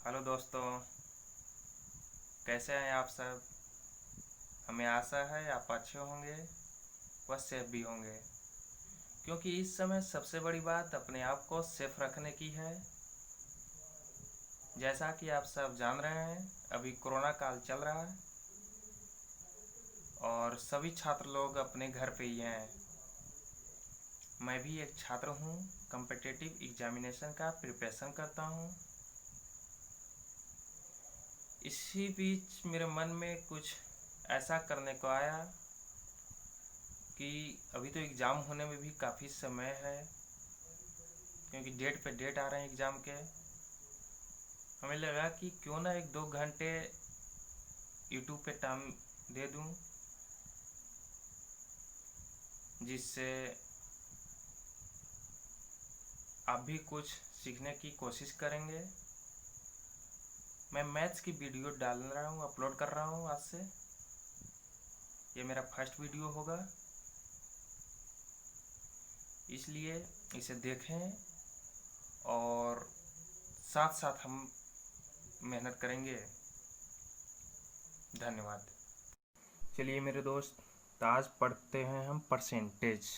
Hello दोस्तों, कैसे हैं आप सब। हमें आशा है आप अच्छे होंगे व सेफ भी होंगे, क्योंकि इस समय सबसे बड़ी बात अपने आप को सेफ रखने की है। जैसा कि आप सब जान रहे हैं, अभी कोरोना काल चल रहा है और सभी छात्र लोग अपने घर पे ही हैं। मैं भी एक छात्र हूँ, कॉम्पिटिटिव एग्जामिनेशन का प्रिपरेशन करता हूँ। इसी बीच मेरे मन में कुछ ऐसा करने को आया कि अभी तो एग्ज़ाम होने में भी काफ़ी समय है, क्योंकि डेट पे डेट आ रहे हैं एग्ज़ाम के। हमें लगा कि क्यों ना 1-2 घंटे यूट्यूब पे टाइम दे दूं, जिससे आप भी कुछ सीखने की कोशिश करेंगे। मैं मैथ्स की वीडियो डाल रहा हूँ, अपलोड कर रहा हूँ आज से। ये मेरा फर्स्ट वीडियो होगा, इसलिए इसे देखें और साथ साथ हम मेहनत करेंगे। धन्यवाद। चलिए मेरे दोस्त, तो आज पढ़ते हैं हम परसेंटेज।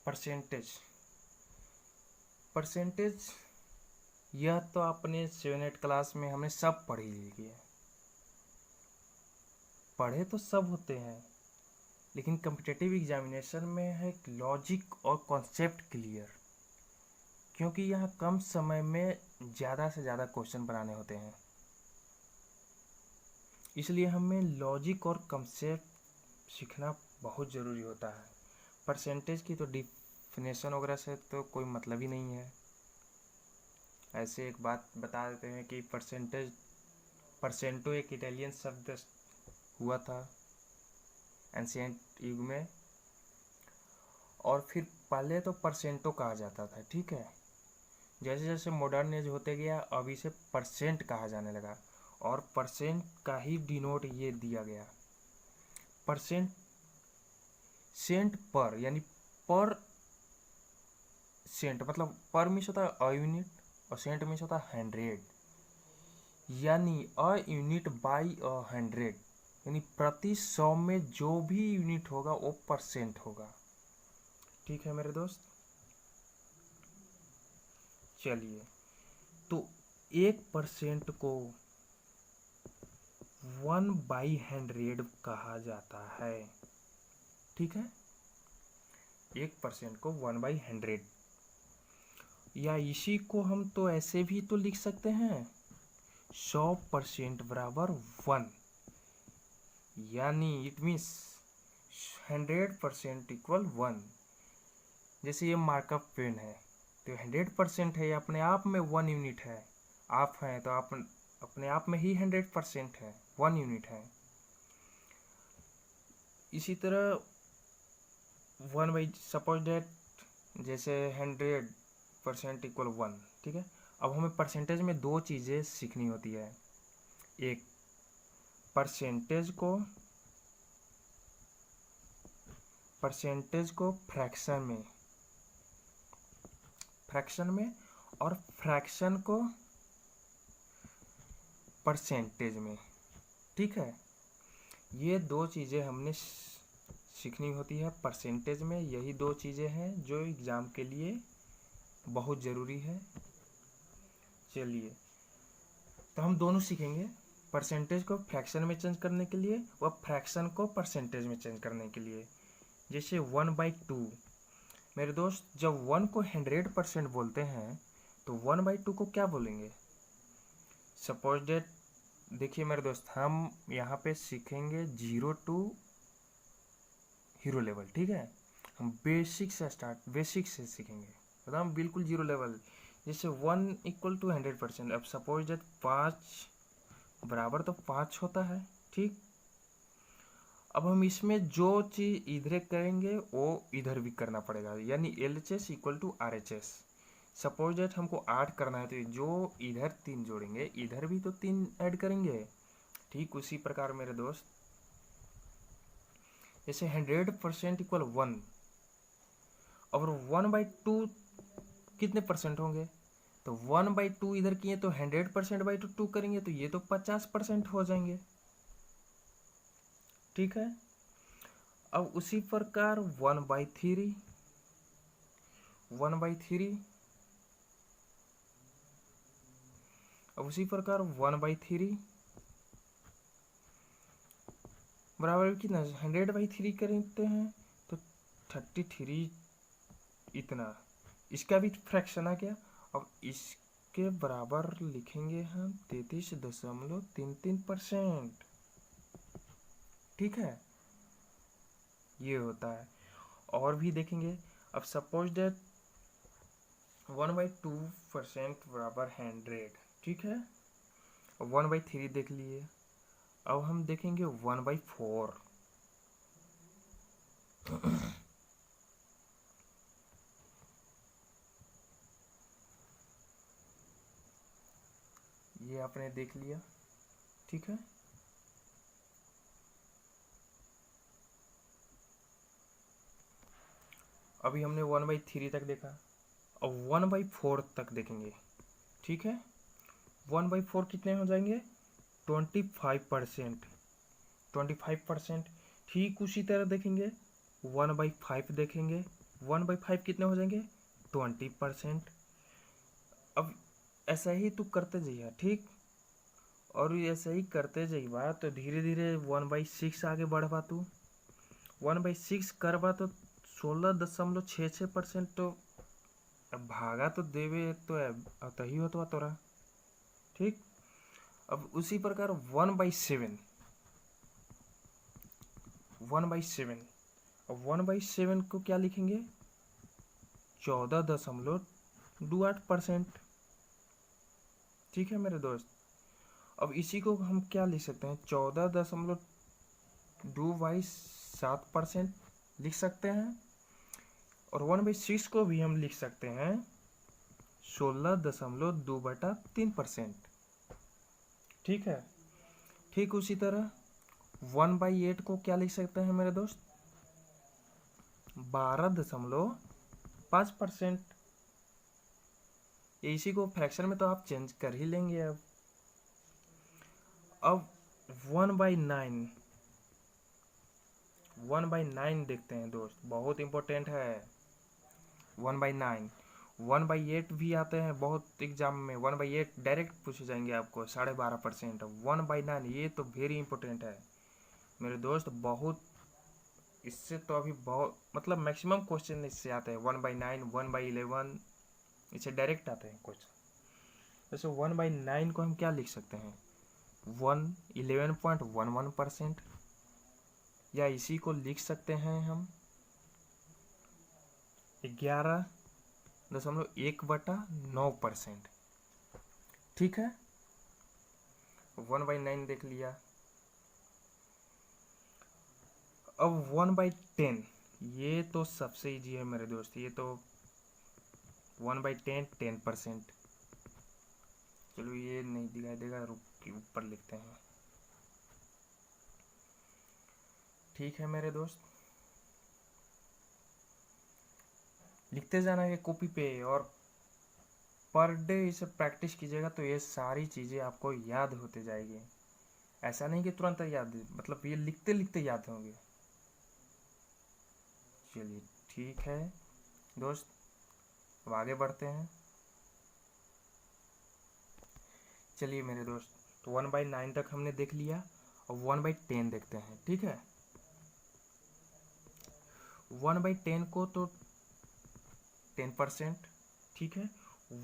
परसेंटेज परसेंटेज यह तो आपने 7-8 क्लास में हमने सब पढ़ ही लिया। पढ़े तो सब होते हैं, लेकिन कम्पिटिटिव एग्जामिनेशन में है लॉजिक और कॉन्सेप्ट क्लियर, क्योंकि यहाँ कम समय में ज़्यादा से ज़्यादा क्वेश्चन बनाने होते हैं। इसलिए हमें लॉजिक और कॉन्सेप्ट सीखना बहुत ज़रूरी होता है। परसेंटेज की तो डिफिनेशन वगैरह से तो कोई मतलब ही नहीं है। ऐसे एक बात बता देते हैं कि परसेंटो एक इटालियन शब्द हुआ था एंशिएंट युग में, और फिर पहले तो परसेंटो कहा जाता था, ठीक है। जैसे जैसे मॉडर्न एज होते गया, अब इसे परसेंट कहा जाने लगा, और परसेंट का ही डिनोट ये दिया गया। परसेंट सेंट पर, यानी पर सेंट मतलब पर मीन्स होता है अ यूनिट, और सेंट मीन्स होता है 100, यानी अ यूनिट बाई 100, यानी प्रति 100 में जो भी यूनिट होगा वो परसेंट होगा। ठीक है मेरे दोस्त। चलिए, तो 1% को 1/100 कहा जाता है, ठीक है। 1% को 1/100, या इसी को हम तो ऐसे भी तो लिख सकते हैं 100% बराबर 1, यानी इट मीन्स 100% इक्वल 1। जैसे ये मार्कअप पेन है, तो 100% है, ये अपने आप में 1 यूनिट है। आप हैं तो आप अपने आप में ही 100% है, 1 यूनिट है। इसी तरह सपोज डेट, जैसे 100% इक्वल 1, ठीक है। अब हमें परसेंटेज में दो चीज़ें सीखनी होती है। एक, परसेंटेज को फ्रैक्शन में और फ्रैक्शन को परसेंटेज में, ठीक है। ये दो चीज़ें हमने सीखनी होती है परसेंटेज में। यही दो चीज़ें हैं जो एग्ज़ाम के लिए बहुत ज़रूरी है। चलिए, तो हम दोनों सीखेंगे, परसेंटेज को फ्रैक्शन में चेंज करने के लिए व फ्रैक्शन को परसेंटेज में चेंज करने के लिए। जैसे 1/2, मेरे दोस्त, जब 1 को 100% बोलते हैं तो 1/2 को क्या बोलेंगे। सपोज डेट, देखिए मेरे दोस्त, हम यहाँ पे सीखेंगे 0 टू हीरो लेवल, ठीक है। हम बेसिक से सीखेंगे, मतलब हम बिल्कुल 0 लेवल। जैसे 1 = 100%, अब सपोज डेट 5 बराबर तो 5 होता है, ठीक। अब हम इसमें जो चीज़ इधर करेंगे वो इधर भी करना पड़ेगा, यानी LHS = RHS। सपोज डेट हमको 8 करना है, तो जो इधर 3 जोड़ेंगे इधर भी तो 3 ऐड करेंगे। ठीक उसी प्रकार मेरे दोस्त, जैसे 100% इक्वल 1, और 1/2 कितने परसेंट होंगे, तो 1/2 इधर किए तो 100%/2 करेंगे तो ये तो 50% हो जाएंगे। ठीक है, अब उसी प्रकार 1/3 अब उसी प्रकार 1/3 बराबर कितना 100/3 करते हैं तो 33 इतना, इसका भी फ्रैक्शन आ गया। अब इसके बराबर लिखेंगे हम 33.33%। ठीक है, ये होता है। और भी देखेंगे, अब सपोज दैट 1/2% बराबर 100। ठीक है, 1/3 देख लिए। अब हम देखेंगे 1/4। ये आपने देख लिया। ठीक है, अभी हमने 1/3 तक देखा, अब 1/4 तक देखेंगे। ठीक है, 1/4 कितने हो जाएंगे 25%। 25%। ठीक उसी तरह देखेंगे 1/5 देखेंगे, 1/5 कितने हो जाएंगे 20%। अब ऐसा ही तू करते जाइए। ठीक, और ऐसा ही करते जाइए तो धीरे धीरे 1/6 आगे बढ़वा तू, 1/6 करवा तो 16.66% तो अब भागा तो देवे तो अतही हो तो तोरा। ठीक, अब उसी प्रकार 1/7 अब 1/7 को क्या लिखेंगे 14.28%। ठीक है मेरे दोस्त, अब इसी को हम क्या लिख सकते हैं 14.27% लिख सकते हैं, और 1/6 को भी हम लिख सकते हैं 16.2/3%। ठीक है, ठीक उसी तरह 1/8 को क्या लिख सकते हैं मेरे दोस्त 12.5%। इसी को फ्रैक्शन में तो आप चेंज कर ही लेंगे। अब 1/9 देखते हैं दोस्त, बहुत इंपॉर्टेंट है 1/9। 1/8 भी आते हैं बहुत एग्जाम में, 1/8 डायरेक्ट पूछे जाएंगे आपको 12.5%। 1/9 ये तो वेरी इंपॉर्टेंट है मेरे दोस्त, बहुत इससे तो अभी बहुत मतलब मैक्सिमम क्वेश्चन इससे आते हैं 1/9 1/11 इससे डायरेक्ट आते हैं क्वेश्चन। जैसे 1/9 को हम क्या लिख सकते हैं 11.11%, या इसी को लिख सकते हैं हम 11.1/9%। ठीक है, 1/9 देख लिया। अब 1/10 ये तो सबसे इजी है मेरे दोस्त, ये तो 1/10 10%। चलो ये नहीं दिखाई देगा, रुक के ऊपर लिखते हैं। ठीक है मेरे दोस्त, लिखते जाना है कॉपी पे, और पर डे इसे प्रैक्टिस कीजिएगा तो ये सारी चीज़ें आपको याद होते जाएगी। ऐसा नहीं कि तुरंत याद, मतलब ये लिखते लिखते याद होंगे। चलिए ठीक है दोस्त, अब आगे बढ़ते हैं। चलिए मेरे दोस्त, तो 1/9 तक हमने देख लिया, और 1/10 देखते हैं। ठीक है, 1/10 को तो 10%। ठीक है,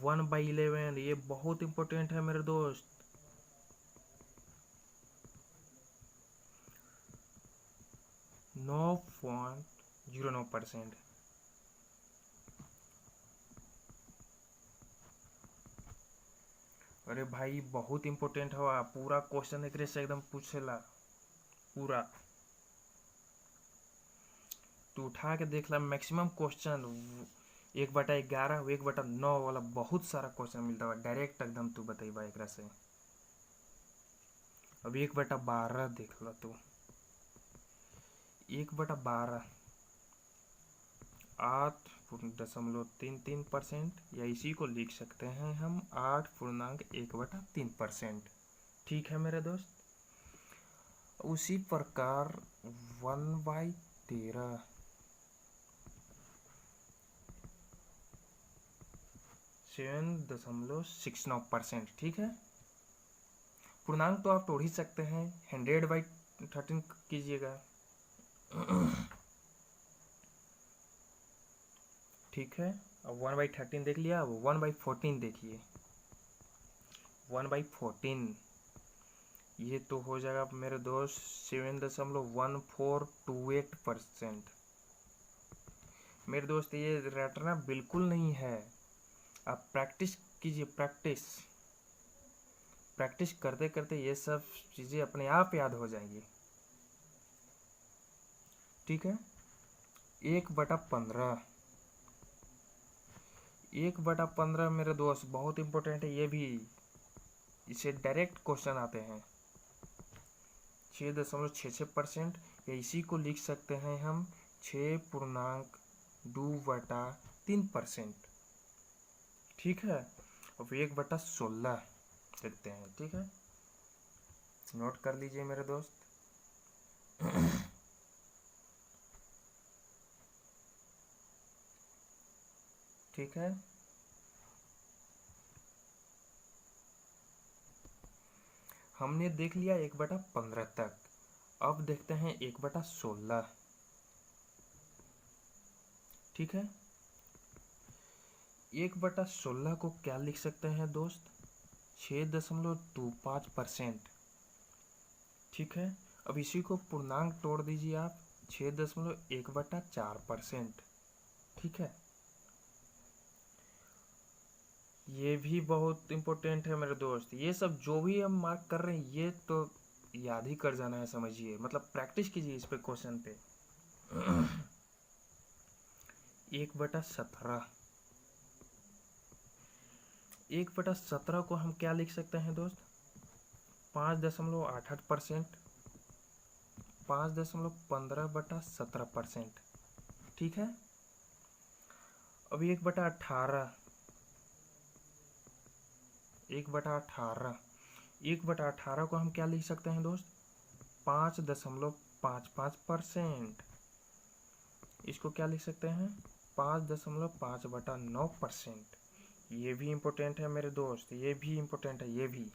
1/11 ये बहुत इंपॉर्टेंट है मेरे दोस्त, 9.09%। अरे भाई बहुत इंपॉर्टेंट हुआ, पूरा क्वेश्चन एक से एकदम पूछेला पूरा, तू उठा के देख ला मैक्सिमम क्वेश्चन 1/11 1/9 वाला बहुत सारा क्वेश्चन मिलता है डायरेक्ट एकदम, तू बताइबा एक से। अब 1/12 देख ला तू, 1/12 8.33%, या इसी को लिख सकते हैं हम 8.1/3%। ठीक है मेरे दोस्त। उसी प्रकार 1/13 7.69%। ठीक है। पूर्णांक तो आप तोड़ ही सकते हैं, 100/13 कीजिएगा। ठीक है। अब 1/13 देख लिया, अब 1/14 देखिए। 1/14 ये तो हो जाएगा मेरे दोस्त 7.1428%। मेरे दोस्त ये रटना बिल्कुल नहीं है, आप प्रैक्टिस कीजिए। प्रैक्टिस करते करते ये सब चीज़ें अपने आप याद हो जाएंगी। ठीक है। 1/15 1/15 मेरे दोस्त बहुत इंपॉर्टेंट है ये भी, इसे डायरेक्ट क्वेश्चन आते हैं। 6.66%, या इसी को लिख सकते हैं हम 6.2/3%। ठीक है। अब 1/16 देखते हैं। ठीक है, नोट कर लीजिए मेरे दोस्त। ठीक है। हमने देख लिया 1/15 तक। अब देखते हैं 1/16। ठीक है। 1/16 को क्या लिख सकते हैं दोस्त? 6.25%। ठीक है। अब इसी को पूर्णांक तोड़ दीजिए आप, 6.1/4%। ठीक है। ये भी बहुत इम्पोर्टेंट है मेरे दोस्त। ये सब जो भी हम मार्क कर रहे हैं ये तो याद ही कर जाना है, समझिए, मतलब प्रैक्टिस कीजिए इस पे, क्वेश्चन पे। 1/17 1/17 को हम क्या लिख सकते हैं दोस्त? 5.88%, 5.15/17%। ठीक है। अब 1/18 1/18 को हम क्या लिख सकते हैं दोस्त? 5.55%। इसको क्या लिख सकते हैं? 5.5/9%। ये भी इम्पोर्टेंट है मेरे दोस्त, ये भी इम्पोर्टेंट है, ये भी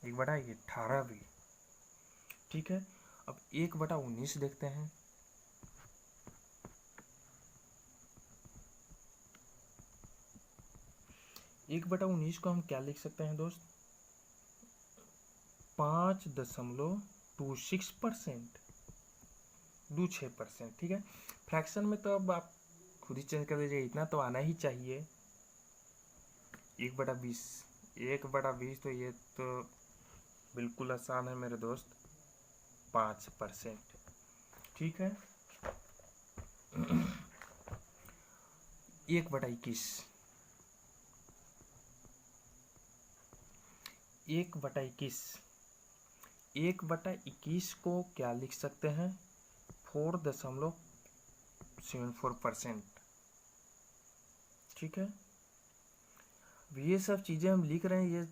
1/18 भी। ठीक है। अब 1/19 देखते हैं। 1/19 को हम क्या लिख सकते हैं दोस्त? 5.26%, 26%। ठीक है। फ्रैक्शन में तो अब आप खुद ही चेंज कर दीजिए, इतना तो आना ही चाहिए। 1/20 1/20 तो ये तो बिल्कुल आसान है मेरे दोस्त, 5%। ठीक है। 1/21 1/21 1/21 को क्या लिख सकते हैं? 4.74%। ठीक है। ये सब चीज़ें हम लिख रहे हैं, ये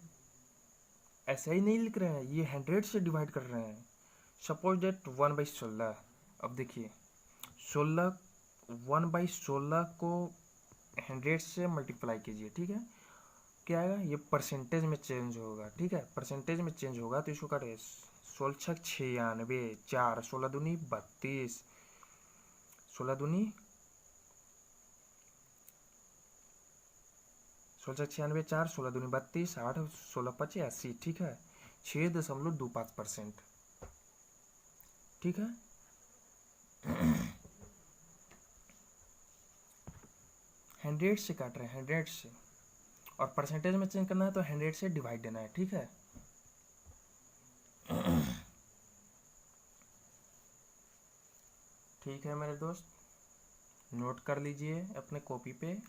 ऐसे ही नहीं लिख रहे हैं, ये 100 से डिवाइड कर रहे हैं। Suppose date 1/16। अब देखिए 1/16 को 100 से मल्टीप्लाई कीजिए। ठीक है। क्या आएगा? ये परसेंटेज में चेंज होगा। ठीक है, परसेंटेज में चेंज होगा तो इसको काटे, 16 96, 4 16 दूनी 32, 16 दूनी 16 96, 4 16 दूनी 32, 8 16 25 80। ठीक है। 6.25%। ठीक है। 100 से काट रहे हैं, 100 से, और परसेंटेज में चेंज करना है तो 100 से डिवाइड देना है। ठीक है। ठीक है मेरे दोस्त, नोट कर लीजिए अपने कॉपी पे।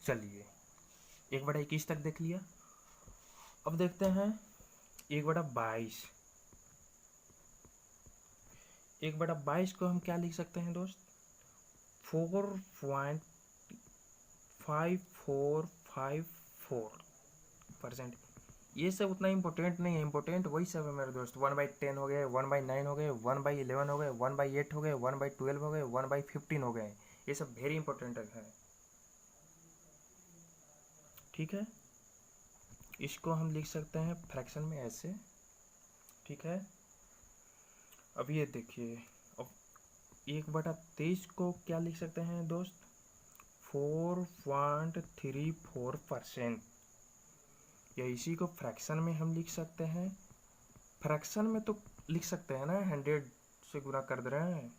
चलिए 1/21 तक देख लिया। अब देखते हैं 1/22। 1/22 को हम क्या लिख सकते हैं दोस्त? 4.5454%। ये सब उतना इम्पोर्टेंट नहीं है, इम्पोर्टेंट वही सब है मेरे दोस्त। 1/10 हो गए, 1/9 हो गए, 1/11 हो गए, 1/8 हो गए, 1/12 हो गए, 1/15 हो गए। ये सब वेरी इंपॉर्टेंट है। ठीक है, इसको हम लिख सकते हैं फ्रैक्शन में ऐसे। ठीक है, अब ये देखिए, अब 1/23 को क्या लिख सकते हैं दोस्त? 4.34%। या इसी को फ्रैक्शन में हम लिख सकते हैं। फ्रैक्शन में तो लिख सकते हैं ना, 100 से गुना कर दे रहे हैं।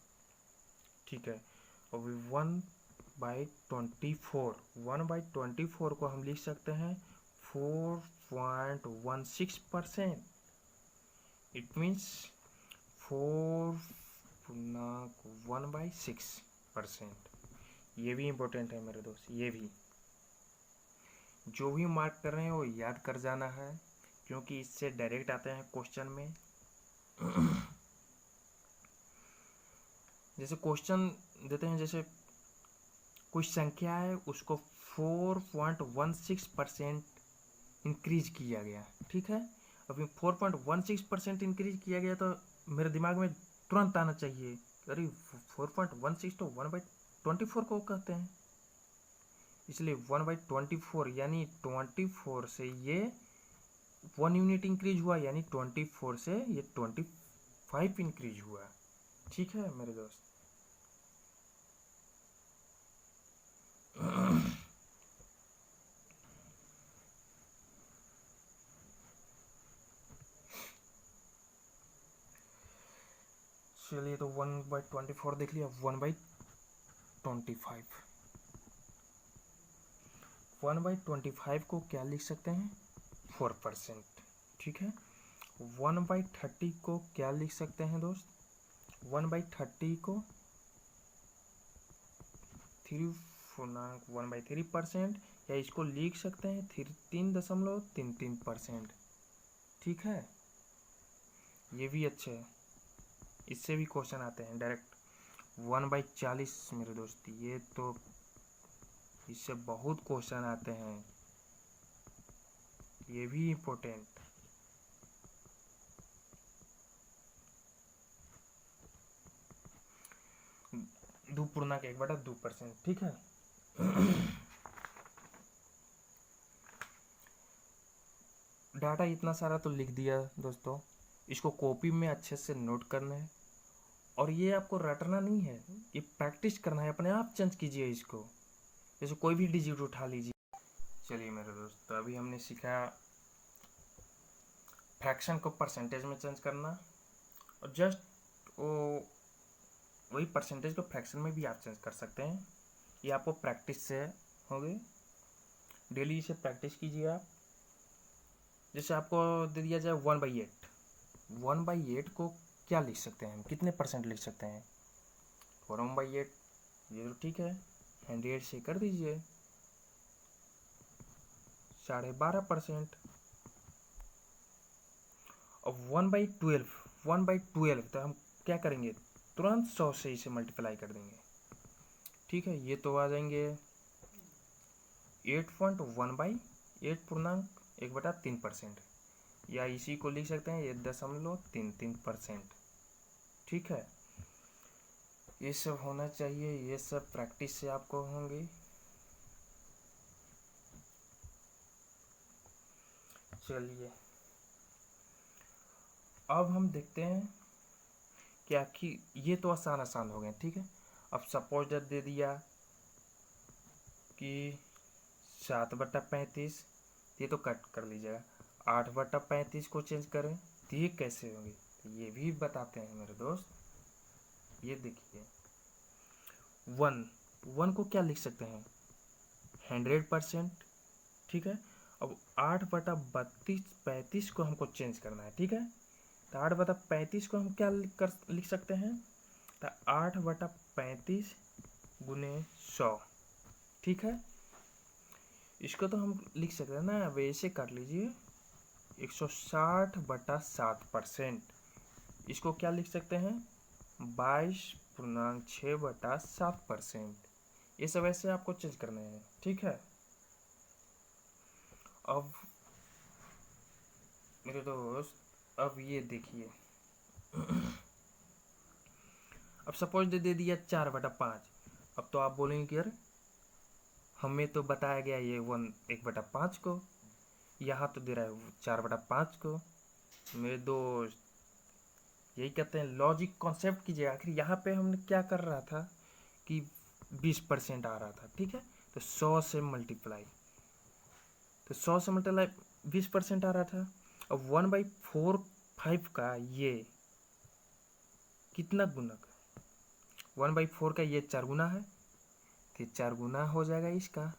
ठीक है, अब 1/24 को हम लिख सकते हैं 4.16%। It means 4.1/6%। ये भी इम्पोर्टेंट है मेरे दोस्त। ये भी जो भी मार्क कर रहे हैं वो याद कर जाना है, क्योंकि इससे डायरेक्ट आते हैं क्वेश्चन में। जैसे क्वेश्चन देते हैं, जैसे कोई संख्या है उसको 4.16% इंक्रीज किया गया। ठीक है, अभी 4.16% इंक्रीज किया गया तो मेरे दिमाग में तुरंत आना चाहिए, अरे 4.16 तो 1/24 को कहते हैं। इसलिए 1/24 यानी 24 से ये 1 यूनिट इंक्रीज हुआ, यानी 24 से ये 25 इंक्रीज हुआ। ठीक है मेरे दोस्त। चलिए, तो 1/24 देख लिया। 1/25 1/25 को क्या लिख सकते हैं? 4%। ठीक है, 1/30 को क्या लिख सकते हैं दोस्त? 1/30 को 1/3%, या इसको लिख सकते हैं 3.33%। ठीक है, ये भी अच्छे है, इससे भी क्वेश्चन आते हैं डायरेक्ट। 1/40 मेरे दोस्त, ये तो इससे बहुत क्वेश्चन आते हैं, ये भी इम्पोर्टेंट। दो पूर्णांक 1/2%। ठीक है, डाटा इतना सारा तो लिख दिया दोस्तों, इसको कॉपी में अच्छे से नोट करना है। और ये आपको रटना नहीं है, ये प्रैक्टिस करना है, अपने आप चेंज कीजिए इसको। जैसे कोई भी डिजिट उठा लीजिए। चलिए मेरे दोस्त, तो अभी हमने सीखा फ्रैक्शन को परसेंटेज में चेंज करना, और जस्ट वही परसेंटेज को फ्रैक्शन में भी आप चेंज कर सकते हैं। ये आपको प्रैक्टिस से होगी, डेली इसे प्रैक्टिस कीजिए आप। जैसे आपको दे दिया जाए 1/8, 1/8 को क्या लिख सकते हैं हम, कितने परसेंट लिख सकते हैं? 4/8, ये तो ठीक है, 100 से कर दीजिए 12.5%। अब 1/12 तो हम क्या करेंगे? तुरंत 100 से इसे मल्टीप्लाई कर देंगे। ठीक है, ये तो आ जाएंगे 8.1/8 या इसी को लिख सकते हैं 1.33%। ठीक है, ये सब होना चाहिए, ये सब प्रैक्टिस से आपको होंगे। चलिए, अब हम देखते हैं क्या कि ये तो आसान आसान हो गए। ठीक है, अब सपोज दैट दे दिया कि 7/35, ये तो कट कर लीजिएगा। 8/35 को चेंज करें तो ये कैसे होंगे, तो ये भी बताते हैं मेरे दोस्त। ये देखिए, 1 को क्या लिख सकते हैं? 100%। ठीक है, अब 8/35 को हमको चेंज करना है। ठीक है, तो 8/35 को हम क्या लिख सकते हैं? तो 8/35 × 100। ठीक है, इसको तो हम लिख सकते हैं ना, वैसे काट लीजिए 160/7%। इसको क्या लिख सकते हैं 22.6/7%। ये सब ऐसे आपको चेंज करने हैं, ठीक है। अब मेरे दोस्त अब ये देखिए, अब सपोज दे दिया 4/5। अब तो आप बोलेंगे कि यार हमें तो बताया गया ये 1/5 को, यहाँ तो दे रहा है 4/5 को। मेरे दोस्त यही कहते हैं लॉजिक कॉन्सेप्ट कीजिए। आखिर यहाँ पे हमने क्या कर रहा था कि 20% आ रहा था, ठीक है। तो 100 से मल्टीप्लाई, तो 100 से मल्टीप्लाई 20% आ रहा था। अब 1/4 का ये कितना गुणक, 1/4 का ये 4 गुना है, तो 4 गुना हो जाएगा इसका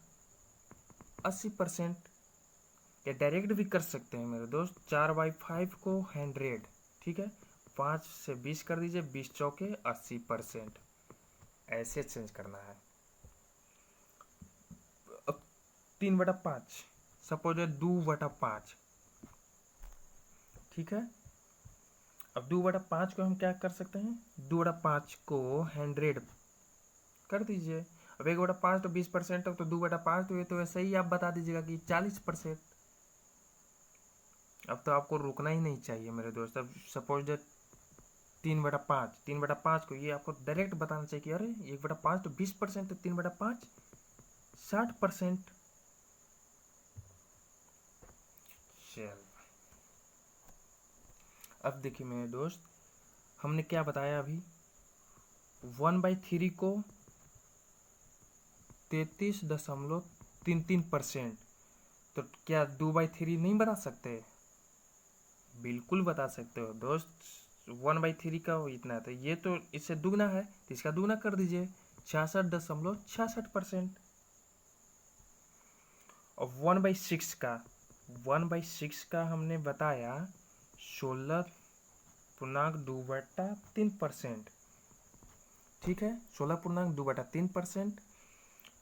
80%। या डायरेक्ट भी कर सकते हैं मेरे दोस्त, 4/5 को 100, ठीक है, 5 से 20 कर दीजिए, 20 चौके 80%। ऐसे चेंज करना है। अब 3/5 सपोज है 2/5, ठीक है। अब 2/5 को हम क्या कर सकते हैं, 2/5 को 100 कर दीजिए। अब 1/5 तो 20% है, तो 2/5 तो ये तो ऐसे ही आप बता दीजिएगा कि 40%। अब तो आपको रुकना ही नहीं चाहिए मेरे दोस्त। अब सपोज दैट 3/5 को ये आपको डायरेक्ट बताना चाहिए कि अरे 1/5 तो 20% है, 3/5 60%। चल अब देखिए मेरे दोस्त, हमने क्या बताया अभी, 1/3 को 33.33%। तो क्या 2/3 नहीं बता सकते, बिल्कुल बता सकते हो दोस्त। 1/3 का इतना है, तो ये तो इससे दुगना है, तो इसका दुगना कर दीजिए 66.66%। और 1/6 का हमने बताया 16.2/3%, ठीक है, 16.2/3%।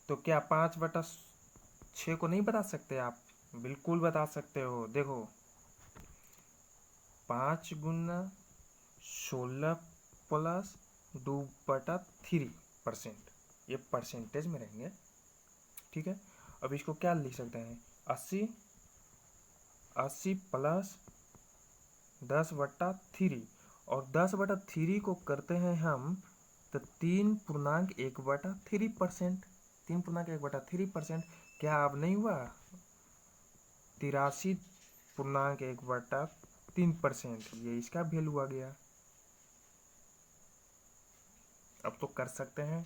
तो क्या 5/6 को नहीं बता सकते आप, बिल्कुल बता सकते हो। देखो 5 गुना 16 प्लस 2/3%, ये परसेंटेज में रहेंगे, ठीक है। अब इसको क्या लिख सकते हैं, 80 प्लस 10/3, और 10/3 को करते हैं हम तो 3.1/3%, 3.1/3%। क्या अब नहीं हुआ 83.1/3%, ये इसका वैल्यू आ गया। अब तो कर सकते हैं,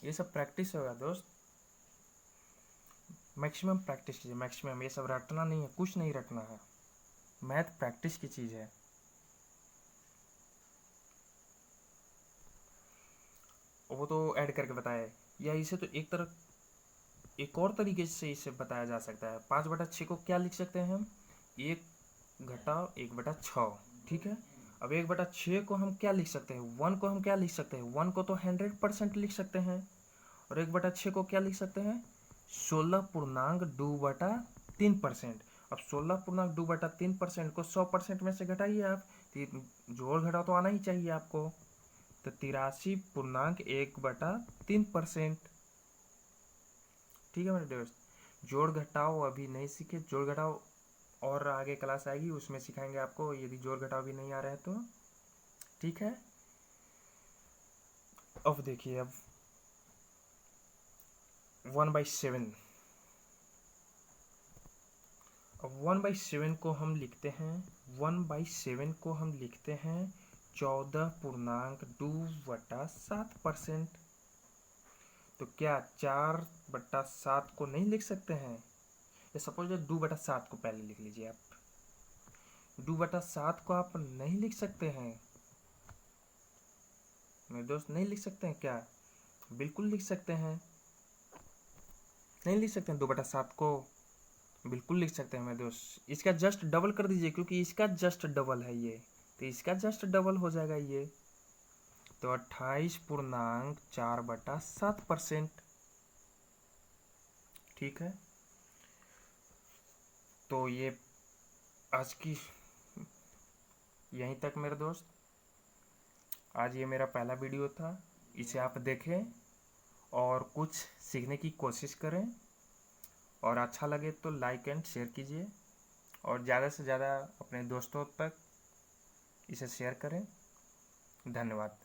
ये सब प्रैक्टिस होगा दोस्त, मैक्सिमम प्रैक्टिस कीजिए, मैक्सिमम। ये सब रटना नहीं है, कुछ नहीं रटना है, मैथ प्रैक्टिस की चीज़ है। वो तो ऐड करके बताया, या इसे तो एक और तरीके से इसे बताया जा सकता है। 5/6 को क्या लिख सकते हैं हम, 1 घटाओ 1/6, ठीक है। अब 1/6 को हम क्या लिख सकते हैं, 1 को हम क्या लिख सकते हैं, 1 को तो 100% लिख सकते हैं। और 1/6 को क्या लिख सकते हैं, 16.2/3%। अब 16.2/3% को 100% में से घटाइए आप, जोड़ घटाओ तो आना ही चाहिए आपको, तो 83.1/3%, ठीक है मेरे दोस्त। जोड़ घटाओ अभी नहीं सीखे, जोड़ घटाओ और आगे क्लास आएगी उसमें सिखाएंगे आपको, यदि जोड़ घटाओ भी नहीं आ रहा है तो, ठीक है। अब देखिए, अब 1/7, अब 1/7 को हम लिखते हैं, 1/7 को हम लिखते हैं 14.2/7%। तो क्या 4/7 को नहीं लिख सकते हैं, या सपोज 2/7 को पहले लिख लीजिए आप, 2/7 को आप नहीं लिख सकते हैं मेरे दोस्त, नहीं लिख सकते हैं क्या, बिल्कुल लिख सकते हैं। नहीं लिख सकते हैं 2/7 को, बिल्कुल लिख सकते हैं मेरे दोस्त। इसका जस्ट डबल कर दीजिए, क्योंकि इसका जस्ट डबल है ये, तो इसका जस्ट डबल हो जाएगा ये, तो 28.4/7%। ठीक है, तो ये आज की यहीं तक मेरे दोस्त। आज ये मेरा पहला वीडियो था, इसे आप देखें और कुछ सीखने की कोशिश करें, और अच्छा लगे तो लाइक एंड शेयर कीजिए, और ज़्यादा से ज़्यादा अपने दोस्तों तक इसे शेयर करें। धन्यवाद।